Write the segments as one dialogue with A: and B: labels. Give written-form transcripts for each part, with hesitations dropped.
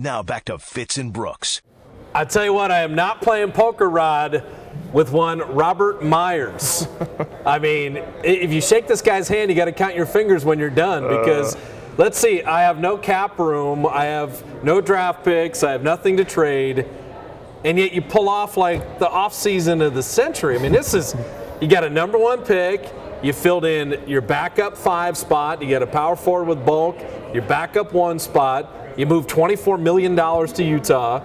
A: Now back to Fitz and Brooks.
B: I tell you what, I am not playing poker, Rod, with one Robert Myers. I mean, if you shake this guy's hand, you got to count your fingers when you're done because, let's see, I have no cap room, I have no draft picks, I have nothing to trade, and yet you pull off like the offseason of the century. I mean, this is, you got a number one pick, you filled in your backup 5 spot, you got a power forward with bulk, your backup 1 spot, you moved $24 million to Utah.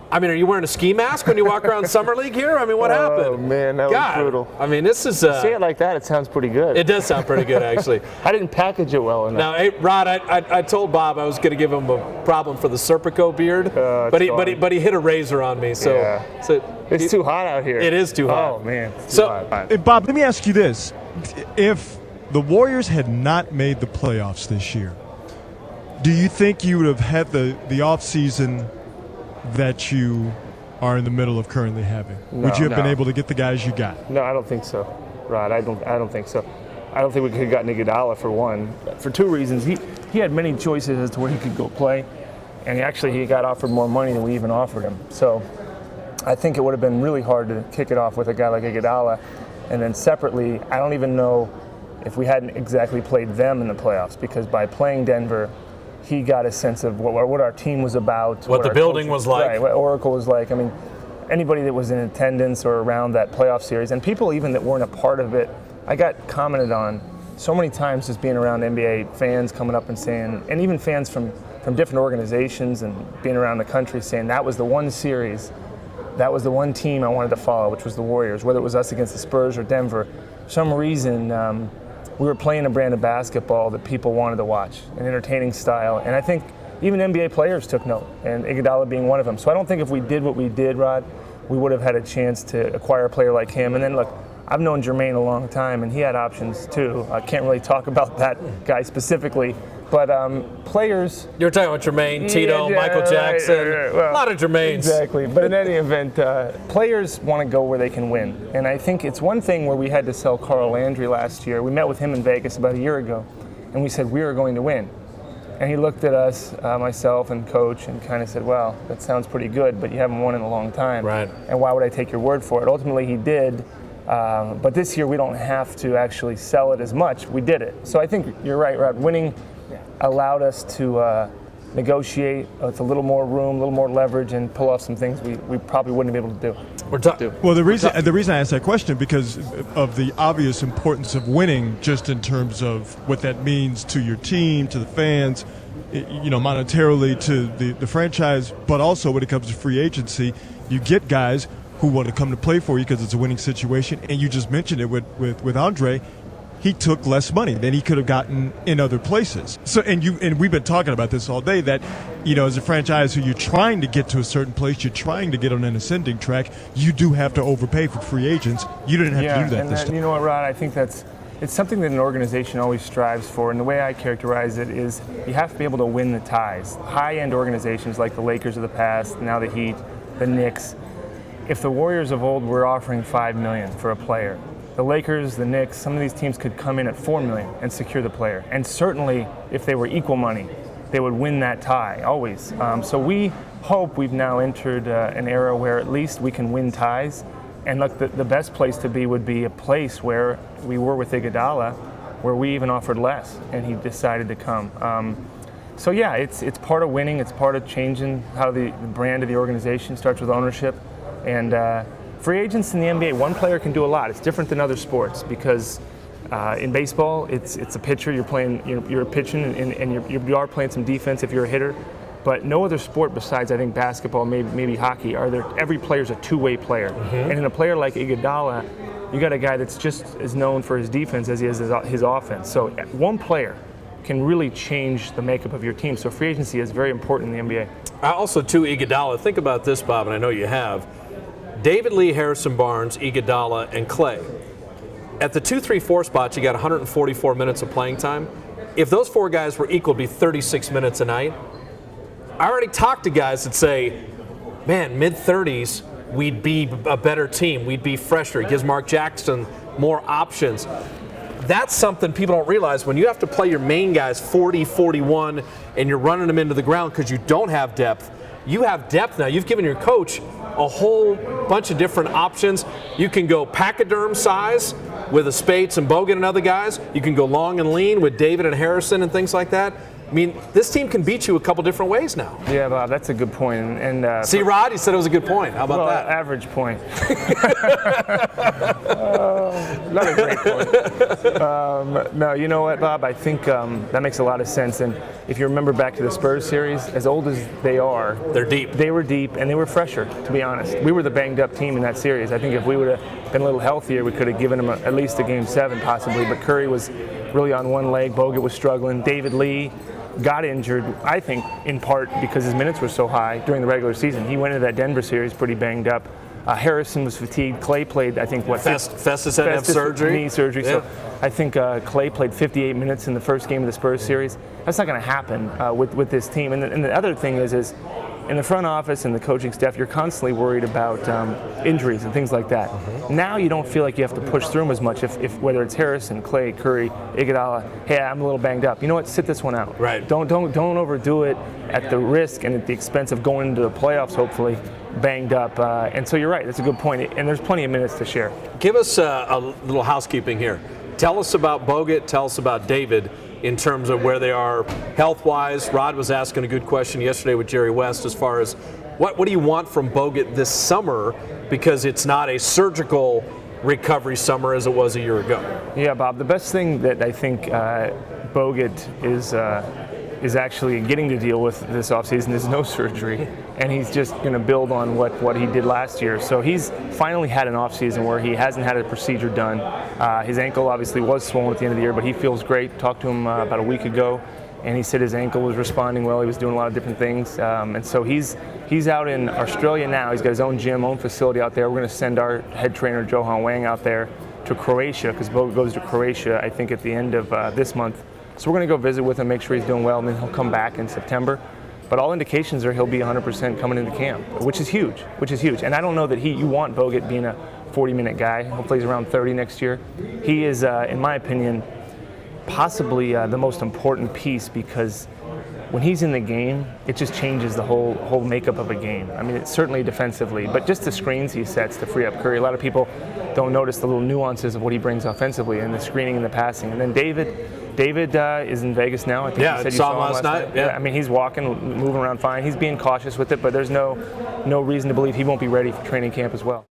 B: I mean, are you wearing a ski mask when you walk around Summer League here? I mean, what happened?
C: Oh, man, that was brutal.
B: I mean, this is...
C: say it like that, it sounds pretty good.
B: It does sound pretty good, actually.
C: I didn't package it well enough.
B: Now, hey, Rod, I told Bob I was going to give him a problem for the Serpico beard, but he hit a razor on me. So,
C: yeah.
B: so
C: it's too hot out here.
B: It is too hot.
C: Oh, man, it's too hot.
D: Hey, Bob, let me ask you this. If the Warriors had not made the playoffs this year, do you think you would have had the offseason that you are in the middle of currently having? Would you have been able to get the guys you got?
C: No, I don't think so, Rod. I don't think so. I don't think we could have gotten Iguodala for one. For 2 reasons. He had many choices as to where he could go play, and he got offered more money than we even offered him. So I think it would have been really hard to kick it off with a guy like Iguodala. And then separately, I don't even know if we hadn't exactly played them in the playoffs, because by playing Denver, he got a sense of what our team was about.
B: What the building was like.
C: Right, what Oracle was like. I mean, anybody that was in attendance or around that playoff series, and people even that weren't a part of it, I got commented on so many times just being around NBA fans coming up and saying, and even fans from different organizations and being around the country saying that was the one series, that was the one team I wanted to follow, which was the Warriors, whether it was us against the Spurs or Denver. For some reason, we were playing a brand of basketball that people wanted to watch, an entertaining style. And I think even NBA players took note, and Iguodala being one of them. So I don't think if we did what we did, Rod, we would have had a chance to acquire a player like him. And then, look, I've known Jermaine a long time, and he had options too. I can't really talk about that guy specifically. But players...
B: You were talking about Jermaine, Tito, Michael Jackson,
C: well,
B: a lot of Jermaines.
C: Exactly. But in any event, players want to go where they can win. And I think it's one thing where we had to sell Carl Landry last year. We met with him in Vegas about a year ago, and we said we are going to win. And he looked at us, myself and coach, and kind of said, well, that sounds pretty good, but you haven't won in a long time.
B: Right.
C: And why would I take your word for it? Ultimately, he did. But this year, we don't have to actually sell it as much. We did it. So I think you're right, Rod. Winning allowed us to negotiate with a little more room, a little more leverage, and pull off some things we probably wouldn't be able to do.
D: Well, the reason I asked that question because of the obvious importance of winning, just in terms of what that means to your team, to the fans, monetarily to the franchise, but also when it comes to free agency, you get guys who want to come to play for you because it's a winning situation. And you just mentioned it with Andre. He took less money than he could have gotten in other places. So, and we've been talking about this all day, that, as a franchise who you're trying to get to a certain place, you're trying to get on an ascending track, you do have to overpay for free agents. You didn't have to do that this time.
C: You know what, Rod, I think it's something that an organization always strives for, and the way I characterize it is you have to be able to win the ties. High-end organizations like the Lakers of the past, now the Heat, the Knicks. If the Warriors of old were offering $5 million for a player, the Lakers, the Knicks, some of these teams could come in at $4 million and secure the player. And certainly, if they were equal money, they would win that tie, always. So we hope we've now entered an era where at least we can win ties. And look, the best place to be would be a place where we were with Iguodala, where we even offered less, and he decided to come. So yeah, it's part of winning. It's part of changing how the brand of the organization starts with ownership. And free agents in the NBA, one player can do a lot. It's different than other sports because in baseball, it's a pitcher. You're playing, you're pitching, and you are playing some defense if you're a hitter. But no other sport besides, I think, basketball, maybe hockey, every player's a two-way player. Mm-hmm. And in a player like Iguodala, you got a guy that's just as known for his defense as he is his offense. So one player can really change the makeup of your team. So free agency is very important in the NBA.
B: Also, too, Iguodala, think about this, Bob, and I know you have. David Lee, Harrison Barnes, Iguodala, and Clay. At the 2, 3, 4 spots, you got 144 minutes of playing time. If those four guys were equal, it'd be 36 minutes a night. I already talked to guys that say, man, mid-30s, we'd be a better team. We'd be fresher. It gives Mark Jackson more options. that's something people don't realize. When you have to play your main guys 40, 41, and you're running them into the ground because you don't have depth, you have depth now. You've given your coach a whole bunch of different options. You can go pachyderm size with a Spates and Bogut and other guys. You can go long and lean with David and Harrison and things like that. I mean, this team can beat you a couple different ways now.
C: Yeah, Bob, that's a good point. And
B: see, Rod, he said it was a good point. How about that?
C: Average point. Not a great point. No, you know what, Bob? I think that makes a lot of sense. And if you remember back to the Spurs series, as old as they are,
B: they're deep.
C: They were deep, and they were fresher, to be honest. We were the banged-up team in that series. I think if we would have been a little healthier, we could have given them at least a Game 7, possibly. But Curry was really on one leg. Bogut was struggling. David Lee got injured, I think, in part because his minutes were so high during the regular season. He went into that Denver series pretty banged up. Harrison was fatigued. Clay played, I think,
B: Festus had to have surgery.
C: Knee surgery.
B: Yeah.
C: So I think Clay played 58 minutes in the first game of the Spurs series. That's not going to happen with this team. And the other thing is in the front office and the coaching staff, you're constantly worried about injuries and things like that. Now you don't feel like you have to push through them as much. If whether it's Harrison, Clay, Curry, Iguodala, hey, I'm a little banged up. You know what? Sit this one out.
B: Right.
C: Don't overdo it at the risk and at the expense of going into the playoffs, hopefully, banged up. And so you're right. That's a good point. And there's plenty of minutes to share.
B: Give us a little housekeeping here. Tell us about Bogut. Tell us about David in terms of where they are health-wise. Rod was asking a good question yesterday with Jerry West as far as what do you want from Bogut this summer, because it's not a surgical recovery summer as it was a year ago.
C: Yeah, Bob, the best thing that I think Bogut is actually getting to deal with this offseason is no surgery, and he's just going to build on what he did last year. So he's finally had an offseason where he hasn't had a procedure done. His ankle obviously was swollen at the end of the year, but he feels great. Talked to him about a week ago, and he said his ankle was responding well. He was doing a lot of different things, and so he's out in Australia now. He's got his own gym, own facility out there. We're going to send our head trainer Johan Wang out there to Croatia, because Bogut goes to Croatia, I think, at the end of this month. So we're going to go visit with him, make sure he's doing well, and then he'll come back in September. But all indications are he'll be 100% coming into camp, which is huge. And I don't know that you want Bogut being a 40-minute guy. Hopefully he's around 30 next year. He is, in my opinion, possibly the most important piece, because when he's in the game, it just changes the whole makeup of a game. I mean, it's certainly defensively, but just the screens he sets to free up Curry. A lot of people don't notice the little nuances of what he brings offensively and the screening and the passing. And then David is in Vegas now. I think
B: yeah,
C: you said you
B: saw him last night. Yeah.
C: I mean, he's walking, moving around fine. He's being cautious with it, but there's no reason to believe he won't be ready for training camp as well.